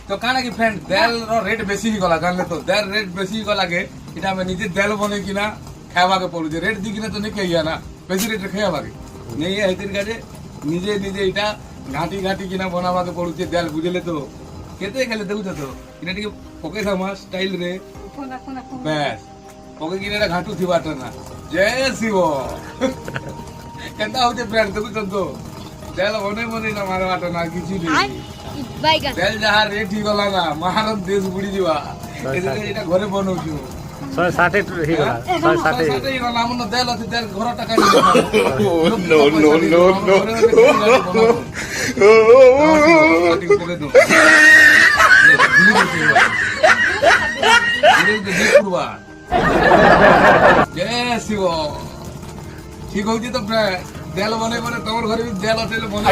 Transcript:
तो काना की फ्रेंड देल रो रेट बेसी ही गला जानले तो देल रेट बेसी ही गला के इटा में निजे देल बने किना खावा के पड़ू रेट दी किना तो नहीं कहिया ना बेसी रेट खावा के नहीं है हेतिर काजे निजे निजे इटा घाटी घाटी किना बनावा के पड़ू देल बुझले तो केते गेले देउ तो इना टिके पके सामा स्टाइल रे बस पके किना घाटू थी बाटा ना जय शिव केता होते फ्रेंड देखु तो देल बने बने ना मारे बाटा ना किछि नहीं तेल जहाँ रेट ही गला ना महारत देश बुड़ी जीवा এটা ঘরে বনাউছো 160 হি গলা 160 160 গলা আমন দেল আছে দেল ঘর টাকা নি নো নো নো নো ঠিক হচ্ছে তো দেল বনে বনে তোমার ঘরে দেল আছে বনে